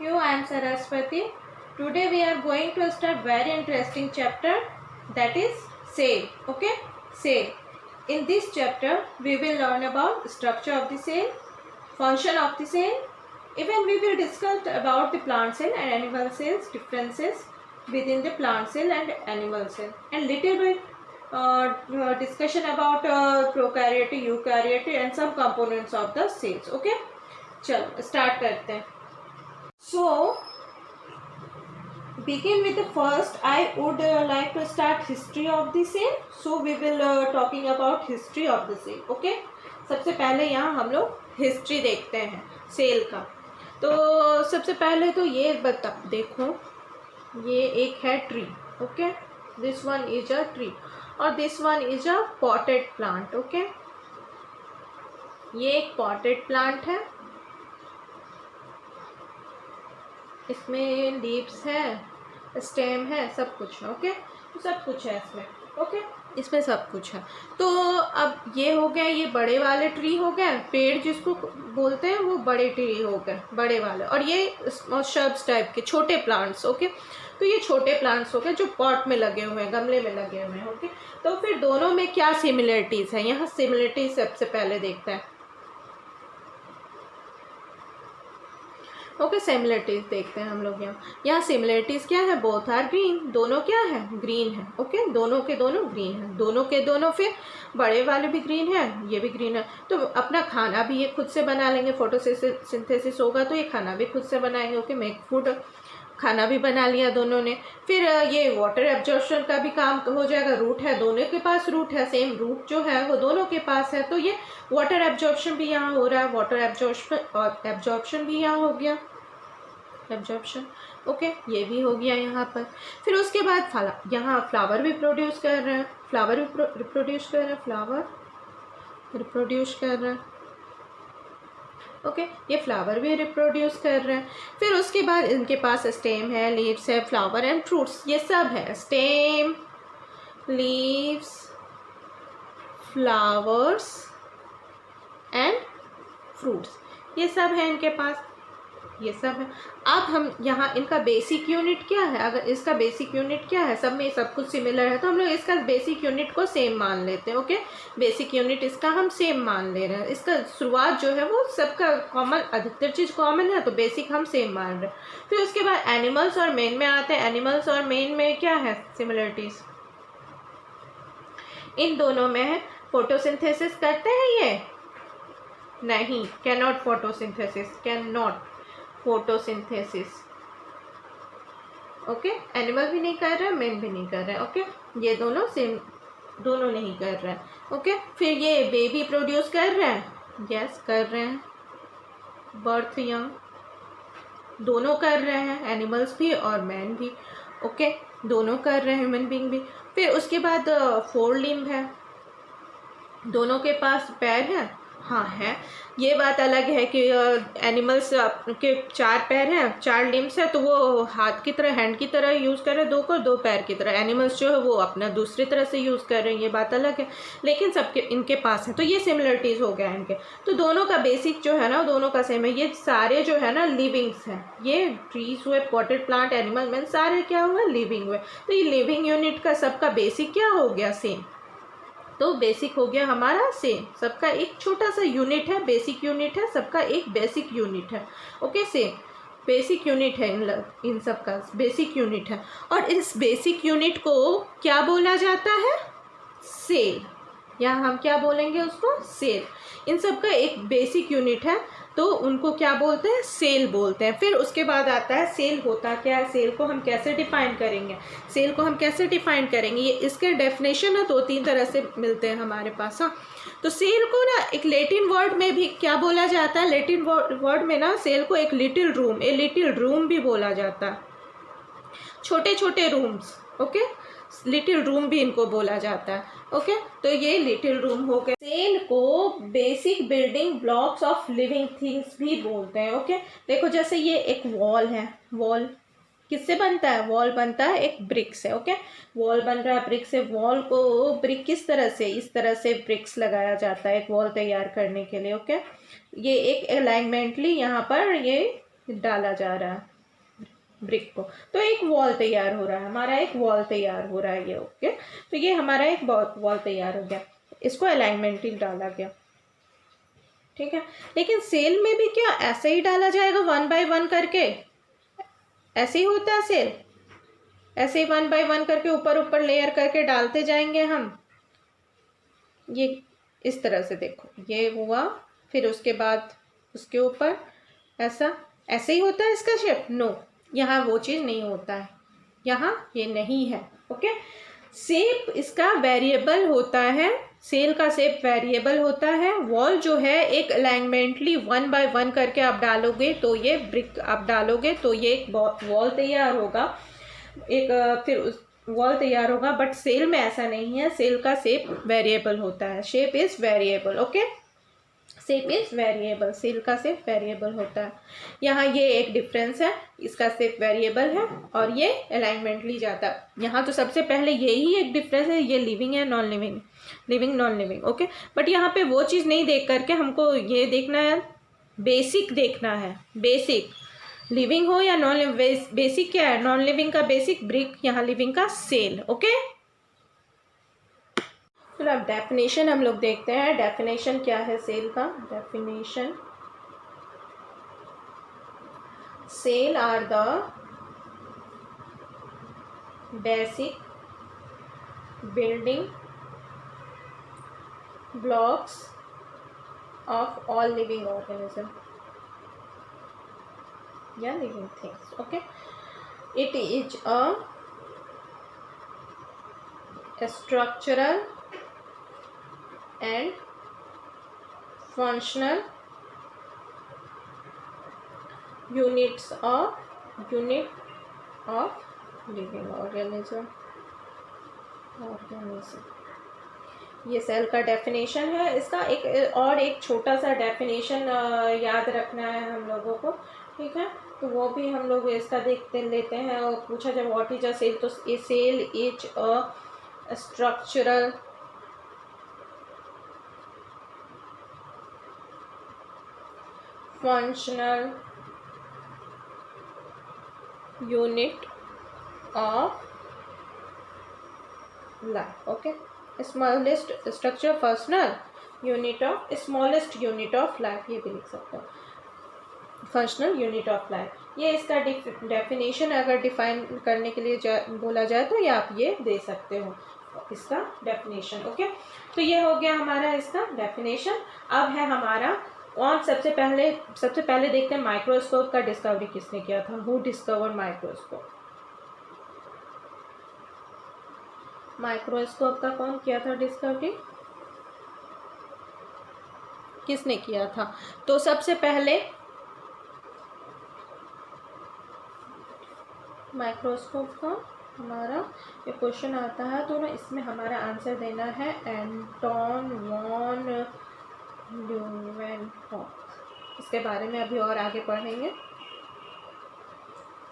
you. I am Saraswati. Today we are going to start very interesting chapter, that is cell. Okay, cell. In this chapter we will learn about structure of the cell, function of the cell. Even we will discuss about the plant cell and animal cells, differences within the plant cell and animal cell, and little bit discussion about prokaryote, eukaryote and some components of the cells. Okay, चलो start करते हैं. So begin with the first. I would like to start history of the cell. So we will talking about history of the cell. Okay, सबसे पहले यहाँ हम लोग history देखते हैं सेल का. तो सबसे पहले तो ये बता देखो, ये एक है tree. Okay, this one is a tree और this one is a potted plant. Okay, ये एक पॉटेड प्लांट है, इसमें लीव्स है, स्टेम है, सब कुछ है. ओके, तो सब कुछ है इसमें. ओके, इसमें सब कुछ है. तो अब ये हो गया, ये बड़े वाले ट्री हो गए, पेड़ जिसको बोलते हैं वो बड़े ट्री हो गए, बड़े वाले. और ये शर्ब्स टाइप के छोटे प्लांट्स. ओके, तो ये छोटे प्लांट्स हो गए जो पॉट में लगे हुए हैं, गमले में लगे हुए हैं. ओके, तो फिर दोनों में क्या सिमिलरिटीज़ है, यहाँ सिमिलरिटीज सबसे पहले देखते हैं. ओके, सिमिलरिटीज देखते हैं हम लोग. यहाँ सिमिलरिटीज क्या है, बोथ आर ग्रीन, दोनों क्या है, ग्रीन है. ओके, दोनों के दोनों ग्रीन है, दोनों के दोनों. फिर बड़े वाले भी ग्रीन है, ये भी ग्रीन है. तो अपना खाना भी ये खुद से बना लेंगे, फोटोसिंथेसिस होगा तो ये खाना भी खुद से बनाएंगे. ओके, मेक फूड, खाना भी बना लिया दोनों ने. फिर ये वाटर एब्जॉर्प्शन का भी काम हो जाएगा. रूट है, दोनों के पास रूट है, सेम रूट जो है वो दोनों के पास है. तो ये वाटर एब्जॉर्प्शन भी यहाँ हो रहा है, वाटर एब्जॉर्प्शन भी यहाँ हो गया, एब्जॉर्प्शन. ओके, ये भी हो गया यहाँ पर. फिर उसके बाद यहाँ फ्लावर भी प्रोड्यूस कर रहे हैं, फ्लावर भी रिप्रोड्यूस कर रहे हैं, फ्लावर रिप्रोड्यूस कर रहे हैं. ओके, ये फ्लावर भी रिप्रोड्यूस कर रहे हैं. फिर उसके बाद इनके पास स्टेम है, लीव्स है, फ्लावर एंड फ्रूट्स, ये सब है. Stem, leaves, flowers and fruits, ये सब है इनके पास, ये सब है. अब हम यहाँ इनका बेसिक यूनिट क्या है, अगर इसका बेसिक यूनिट क्या है, सब में सब कुछ सिमिलर है तो हम लोग इसका बेसिक यूनिट को सेम मान लेते हैं. ओके, बेसिक यूनिट इसका हम सेम मान ले रहे हैं. इसका शुरुआत जो है वो सबका कॉमन, अधिकतर चीज़ कॉमन है तो बेसिक हम सेम मान रहे हैं. फिर उसके बाद एनिमल्स और मेन में आते हैं. एनिमल्स और मेन में क्या है सिमिलरिटीज़, इन दोनों में है. फोटोसिंथेसिस करते हैं ये नहीं, can not photosynthesis, can not photosynthesis. Okay, animal भी नहीं कर रहे, मैन भी नहीं कर रहे. ओके, ये दोनों सेम, दोनों नहीं कर रहे हैं. ओके, फिर ये बेबी प्रोड्यूस कर रहे हैं, यस कर रहे हैं. बर्थ यंग दोनों कर रहे हैं, एनिमल्स भी और मैन भी. ओके, दोनों कर रहे हैं, ह्यूमन बीइंग भी. फिर उसके बाद 4 लिम्ब है, दोनों के पास पैर है. हाँ है, ये बात अलग है कि एनिमल्स के 4 पैर हैं, 4 लिम्स है, तो वो हाथ की तरह, हैंड की तरह यूज़ कर रहे हैं, 2 को 2 पैर की तरह. एनिमल्स जो है वो अपना दूसरी तरह से यूज़ कर रहे हैं, ये बात अलग है. लेकिन सबके इनके पास है, तो ये सिमिलरिटीज़ हो गया इनके. तो दोनों का बेसिक जो है ना, दोनों का सेम है. ये सारे जो है ना लिविंग्स हैं, ये ट्रीज हुए, पॉटेड प्लांट, एनिमल मैन, सारे क्या हुए, लिविंग हुए. तो ये लिविंग यूनिट का सबका बेसिक क्या हो गया, सेम. तो बेसिक हो गया हमारा सेम, सबका एक छोटा सा यूनिट है, बेसिक यूनिट है, सबका एक बेसिक यूनिट है. ओके, सेम बेसिक यूनिट है, इन सब का बेसिक यूनिट है. और इस बेसिक यूनिट को क्या बोला जाता है, सेल. यहाँ हम क्या बोलेंगे उसको, सेल. इन सब का एक बेसिक यूनिट है तो उनको क्या बोलते हैं, सेल बोलते हैं. फिर उसके बाद आता है सेल होता क्या है, सेल को हम कैसे डिफाइन करेंगे. सेल को हम कैसे डिफाइन करेंगे, ये इसके डेफिनेशन है 2-3 तरह से मिलते हैं हमारे पास. हाँ, तो सेल को ना एक लैटिन वर्ड में भी क्या बोला जाता है, लैटिन वर्ड में ना सेल को एक little room, a little room भी बोला जाता है, छोटे छोटे रूम्स. ओके, लिटिल रूम भी इनको बोला जाता है. ओके, तो ये लिटिल रूम हो गए. सेल को basic building blocks of living things भी बोलते हैं. ओके, देखो जैसे ये एक वॉल है, वॉल किससे बनता है, वॉल बनता है एक ब्रिक से. ओके, वॉल बन रहा है ब्रिक से. वॉल को ब्रिक किस तरह से, इस तरह से ब्रिक्स लगाया जाता है एक वॉल तैयार करने के लिए. ओके, ये एक अलाइनमेंटली यहाँ पर ये डाला जा रहा है ब्रिक को, तो एक वॉल तैयार हो रहा है हमारा, एक वॉल तैयार हो रहा है ये। ओके, तो ये हमारा एक वॉल तैयार हो गया, इसको अलाइनमेंटली डाला गया। ठीक है, लेकिन सेल में भी क्या ऐसे ही डाला जाएगा 1 बाय 1 करके? ऐसे ही होता है सेल, ऐसे ही 1 बाय 1 करके ऊपर ऊपर लेयर करके डालते जाएंगे हम। ये इस तरह से देखो, ये हुआ, फिर उसके बाद उसके ऊपर ऐसे ही होता है इसका शेप? नो, यहाँ वो चीज़ नहीं होता है, यहाँ ये नहीं है। ओके, शेप इसका वेरिएबल होता है, सेल का शेप वेरिएबल होता है। वॉल जो है एक अलाइनमेंटली 1 बाय 1 करके आप डालोगे तो ये ब्रिक आप डालोगे तो ये एक वॉल तैयार होगा, एक फिर उस वॉल तैयार होगा। बट सेल में ऐसा नहीं है, सेल का शेप वेरिएबल होता है, shape is variable. Okay, shape is variable, cell का शेप वेरिएबल होता है। यहाँ ये एक डिफरेंस है, इसका शेप वेरिएबल है और ये अलाइनमेंटली जाता है। यहाँ तो सबसे पहले यही एक डिफरेंस है, ये लिविंग है non living, living non living. Okay, but यहाँ पे वो चीज़ नहीं देख करके हमको ये देखना है, बेसिक देखना है, बेसिक लिविंग हो या नॉन लिविंग। बेसिक क्या है? नॉन लिविंग का बेसिक ब्रिक, यहाँ लिविंग का सेल। ओके, चलो अब डेफिनेशन हम लोग देखते हैं। डेफिनेशन क्या है सेल का? Definition, cell are the basic building blocks of all living organism या living things. Okay, it is a structural and functional unit of living organism। ये सेल का डेफिनेशन है। इसका एक छोटा सा डेफिनेशन याद रखना है हम लोगों को, ठीक है? तो वो भी हम लोग इसका देखते लेते हैं। और पूछा जब व्हाट इज अ सेल, तो a cell is a structural functional unit of life। okay, smallest structure functional unit of smallest unit of life, ये भी लिख सकते हो, फंक्शनल यूनिट ऑफ लाइफ। ये इसका डेफिनेशन अगर डिफाइन करने के लिए बोला जाए तो ये आप ये दे सकते हो, इसका डेफिनेशन। ओके, तो ये हो गया हमारा इसका डेफिनेशन। अब है हमारा और सबसे पहले देखते हैं माइक्रोस्कोप का डिस्कवरी किसने किया था। Who discover microscope? माइक्रोस्कोप का कौन किया था डिस्कवरी? किसने किया था? तो सबसे पहले माइक्रोस्कोप का हमारा ये क्वेश्चन आता है तो ना इसमें हमारा आंसर देना है एंटोन वॉन ल्यूवेनहॉफ। इसके बारे में अभी और आगे पढ़ेंगे।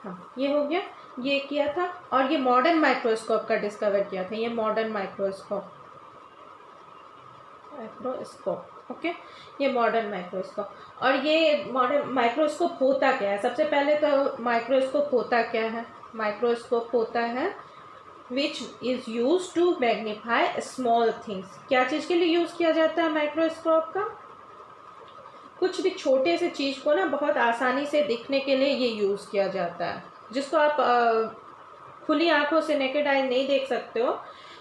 हाँ, ये हो गया, ये किया था। और ये मॉडर्न माइक्रोस्कोप का डिस्कवर किया था, ये मॉडर्न माइक्रोस्कोप। ओके, ये मॉडर्न माइक्रोस्कोप। और ये मॉडर्न माइक्रोस्कोप होता क्या है? सबसे पहले तो माइक्रोस्कोप होता क्या है? माइक्रोस्कोप होता है which is use to magnify small things. क्या चीज़ के लिए यूज़ किया जाता है माइक्रोस्कोप का? कुछ भी छोटे से चीज़ को ना बहुत आसानी से दिखने के लिए ये यूज़ किया जाता है, जिसको आप खुली आंखों से नेकेड आई नहीं देख सकते हो,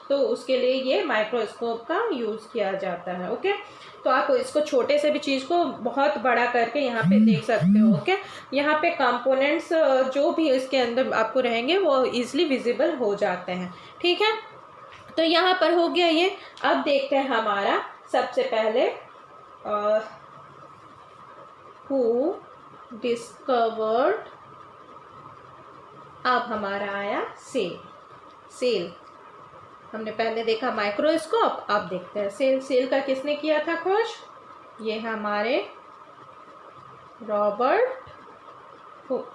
तो उसके लिए ये माइक्रोस्कोप का यूज़ किया जाता है। ओके, तो आप इसको छोटे से भी चीज़ को बहुत बड़ा करके यहाँ पे देख सकते हो। ओके, यहाँ पे कंपोनेंट्स जो भी इसके अंदर आपको रहेंगे वो इजीली विजिबल हो जाते हैं। ठीक है, तो यहाँ पर हो गया ये। अब देखते हैं हमारा सबसे पहले हु डिस्कवर्ड। अब हमारा आया सेल। हमने पहले देखा माइक्रोस्कोप, अब देखते हैं सेल। सेल का किसने किया था खोज? ये हमारे रॉबर्ट हुक।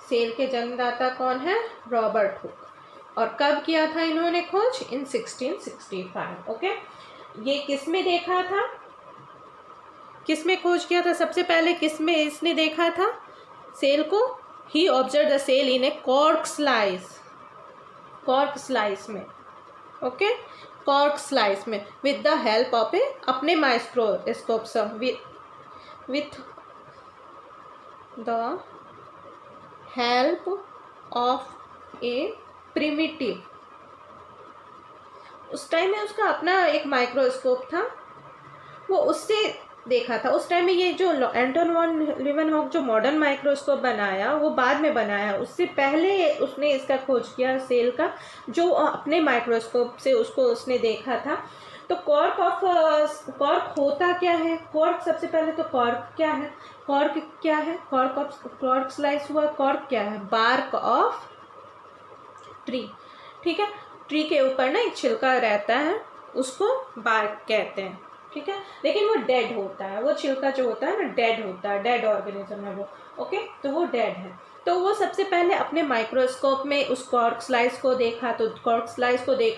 सेल के जन्मदाता कौन है? Robert Hooke. और कब किया था इन्होंने खोज? इन 1665। ओके, ये किस में देखा था? किस में खोज किया था सबसे पहले, किस में इसने देखा था सेल को? He observe the cell in a cork slice में, ओके, कॉर्क स्लाइस में with the help of a अपने माइक्रोस्कोप से, with the help of a primitive. उस टाइम में उसका अपना एक माइक्रोस्कोप था, वो उससे देखा था। उस टाइम में ये जो एंटन वॉन लीeuwenhoek जो मॉडर्न माइक्रोस्कोप बनाया वो बाद में बनाया, उससे पहले उसने इसका खोज किया सेल का, जो अपने माइक्रोस्कोप से उसको उसने देखा था। तो कॉर्क होता क्या है? कॉर्क सबसे पहले तो कॉर्क क्या है? कॉर्क स्लाइस हुआ। कॉर्क क्या है? बार्क ऑफ ट्री, ठीक है। ट्री के ऊपर ना एक छिलका रहता है, उसको बार्क कहते हैं, ठीक है। लेकिन वो डेड होता है, वो छिलका जो होता है ना डेड होता है, डेड ऑर्गेनिज्म है वो, ओके। तो वो डेड है। तो वो सबसे पहले अपने माइक्रोस्कोप में उस कॉर्क स्लाइस को देखा,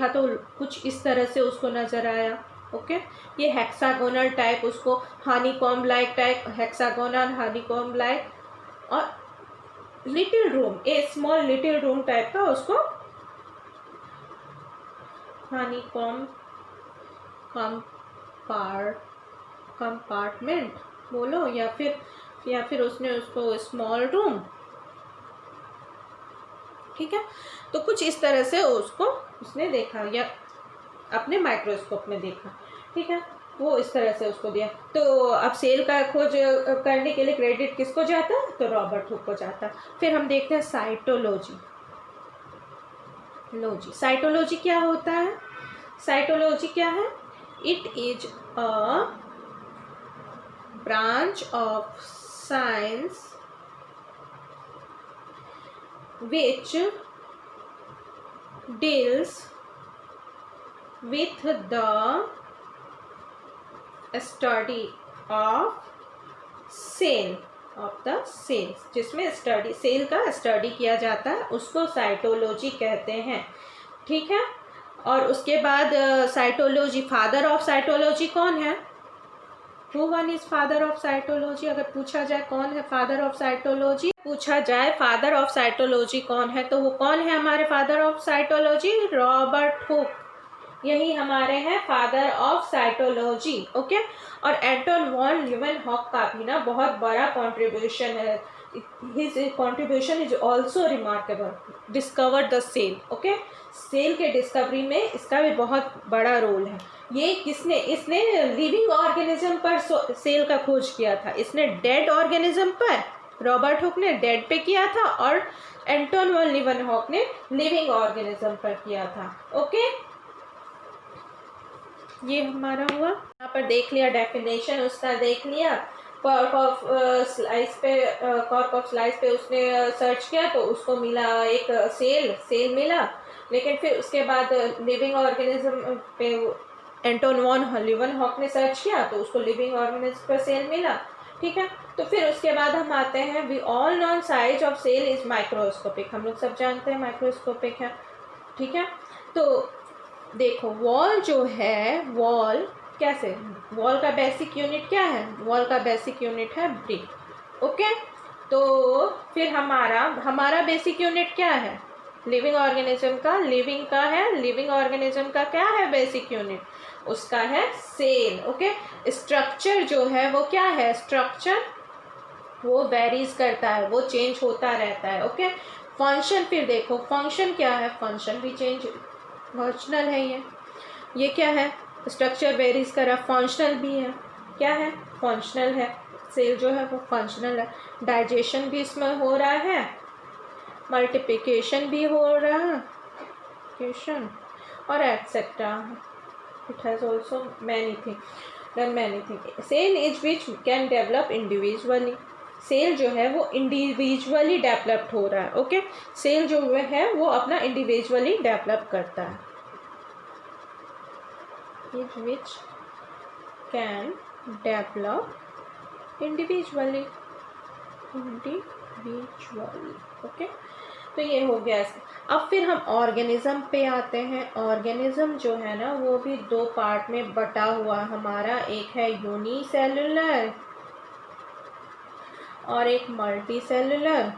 तो कुछ इस तरह से उसको नज़र आया, ओके। ये हेक्सागोनल टाइप, उसको honeycomb like type, hexagonal honeycomb like, और लिटिल रूम, ए स्मॉल लिटिल रूम टाइप का उसको हनीकॉम्ब कंपार्टमेंट बोलो, या फिर उसने उसको स्मॉल रूम, ठीक है। तो कुछ इस तरह से उसको उसने देखा या अपने माइक्रोस्कोप में देखा, ठीक है। वो इस तरह से उसको दिया। तो अब सेल का खोज करने के लिए क्रेडिट किसको जाता है? तो रॉबर्ट हुक को जाता है। फिर हम देखते हैं साइटोलॉजी। साइटोलॉजी क्या होता है? साइटोलॉजी क्या है? It is a branch of science which deals with the study of cells, जिसमें सेल का स्टडी किया जाता है, उसको साइटोलॉजी कहते हैं, ठीक है। और उसके बाद साइटोलॉजी, फादर ऑफ साइटोलॉजी कौन है? Who one is father of cytology? अगर पूछा जाए कौन है father of cytology, father of cytology कौन है, तो वो कौन है हमारे father of cytology? Robert Hooke. यही हमारे हैं फादर ऑफ साइटोलॉजी, ओके। और एंटन वॉन लीeuwenhoek का भी ना बहुत बड़ा कंट्रीब्यूशन है। His contribution is also remarkable. Discovered the cell, okay. Cell के डिस्कवरी में इसका भी बहुत बड़ा रोल है। ये इसने लिविंग ऑर्गेनिज्म पर सेल का खोज किया था। इसने डेड ऑर्गेनिज्म पर, रॉबर्ट हुक ने डेड पे किया था, और एंटन वॉन लीeuwenhoek ने लिविंग ऑर्गेनिज्म पर किया था, ओके। ये हमारा हुआ, यहाँ पर देख लिया डेफिनेशन उसका, देख लिया। कॉर्क ऑफ स्लाइस पे उसने सर्च किया तो उसको मिला एक सेल मिला। लेकिन फिर उसके बाद लिविंग ऑर्गेनिज्म पे एंटन वॉन लीeuwenhoek ने सर्च किया तो उसको लिविंग ऑर्गेनिज्म पर सेल मिला, ठीक है। तो फिर उसके बाद हम आते हैं, we all known size of cell is microscopic. हम लोग सब जानते हैं माइक्रोस्कोपिक है, ठीक है। तो देखो वॉल जो है, वॉल कैसे, वॉल का बेसिक यूनिट क्या है? वॉल का बेसिक यूनिट है ब्रिक, ओके। तो फिर हमारा बेसिक यूनिट क्या है? लिविंग ऑर्गेनिज्म का, लिविंग ऑर्गेनिज्म का क्या है बेसिक यूनिट? उसका है सेल, ओके। स्ट्रक्चर जो है वो क्या है? स्ट्रक्चर वो वेरीज करता है, वो चेंज होता रहता है, ओके। फंक्शन, फिर देखो फंक्शन क्या है? फंक्शन भी चेंज, फंक्शनल है ये क्या है? स्ट्रक्चर वेरीज कर रहा, फंक्शनल भी है, क्या है? फंक्शनल है। सेल जो है वो फंक्शनल है। डाइजेशन भी इसमें हो रहा है, मल्टीप्लिकेशन भी हो रहा है, और etcetera. It has also many thing. Cell is which can develop individually. Cell जो है वो इंडिविजुअली डेवलप्ड हो रहा है, ओके। सेल जो है वो अपना इंडिविजुअली डेवलप करता है, विच कैन डेवलप इंडिविजुअली, ओके। तो ये हो गया इसका। अब फिर हम ऑर्गेनिज्म पे आते हैं। ऑर्गेनिज्म जो है ना वो भी दो पार्ट में बटा हुआ हमारा, एक है यूनिसेलुलर और एक मल्टी सेलुलर।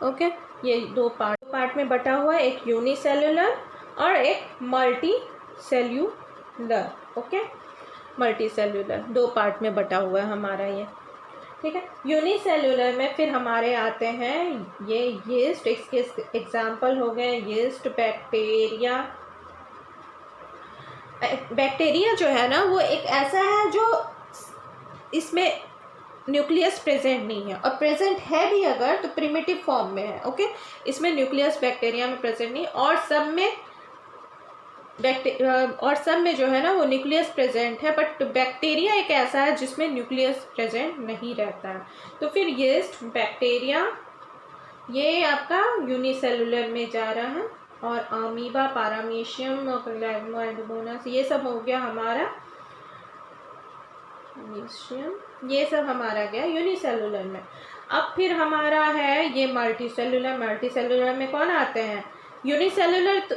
ओके, ये दो पार्ट में बटा हुआ है, एक यूनिसेलुलर और एक multi cellular. Okay, multi cellular दो पार्ट में बटा हुआ है हमारा ये, ठीक है। यूनिसेलुलर में फिर हमारे आते हैं ये यीस्ट, इसके एग्जाम्पल हो गए यीस्ट, बैक्टीरिया। बैक्टीरिया जो है ना वो एक ऐसा है जो इसमें न्यूक्लियस प्रेजेंट नहीं है, और प्रेजेंट है भी अगर तो प्रिमिटिव फॉर्म में है। ओके, इसमें न्यूक्लियस बैक्टीरिया में प्रेजेंट नहीं, और सब में जो है ना वो न्यूक्लियस प्रेजेंट है, बट बैक्टीरिया एक ऐसा है जिसमें न्यूक्लियस प्रेजेंट नहीं रहता है। तो फिर यीस्ट, बैक्टीरिया ये आपका यूनिसेलुलर में जा रहा है, और अमीबा, पैरामीशियम, ग्लैडमोइडोमोनास ये सब हो गया हमारा ये सब हमारा गया यूनिसेलुलर में। अब फिर हमारा है ये मल्टी सेलुलर। मल्टी सेलुलर में कौन आते हैं? यूनिसेलुलर तो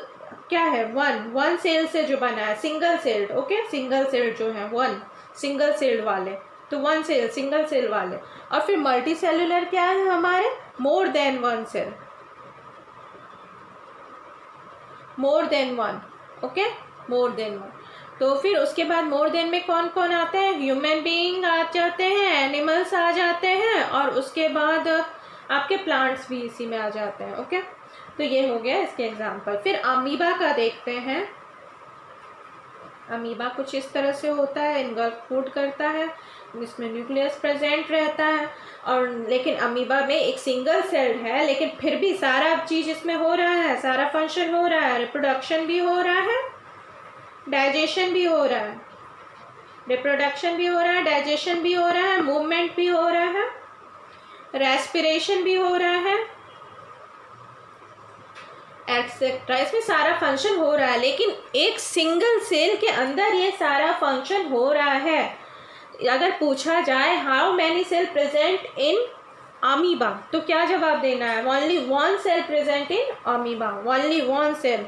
क्या है, वन सेल से जो बना है, single celled. Okay, single celled जो है वन, सिंगल सेल्ड वाले, तो वन सेल, सिंगल सेल वाले। और फिर मल्टी सेलुलर क्या है हमारे? More than one cell, more than one. Okay, more than one. तो फिर उसके बाद मोर देन में कौन कौन आते हैं? ह्यूमन बीइंग आ जाते हैं, एनिमल्स आ जाते हैं, और उसके बाद आपके प्लांट्स भी इसी में आ जाते हैं। ओके, तो ये हो गया इसके एग्जांपल। फिर अमीबा का देखते हैं। अमीबा कुछ इस तरह से होता है, इनगल्फ फूड करता है, इसमें न्यूक्लियस प्रेजेंट रहता है, और लेकिन अमीबा में एक सिंगल सेल्ड है, लेकिन फिर भी सारा चीज़ इसमें हो रहा है, सारा फंक्शन हो रहा है, रिप्रोडक्शन भी हो रहा है, डाइजेशन भी हो रहा है, रिप्रोडक्शन भी हो रहा है, डाइजेशन भी हो रहा है, मूवमेंट भी हो रहा है, रेस्पिरेशन भी हो रहा है, एक्सेट्रा। इसमें सारा फंक्शन हो रहा है, लेकिन एक सिंगल सेल के अंदर ये सारा फंक्शन हो रहा है। अगर पूछा जाए how many cell present in amoeba, तो क्या जवाब देना है? Only one cell present in amoeba, only one cell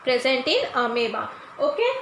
present in amoeba. Okay,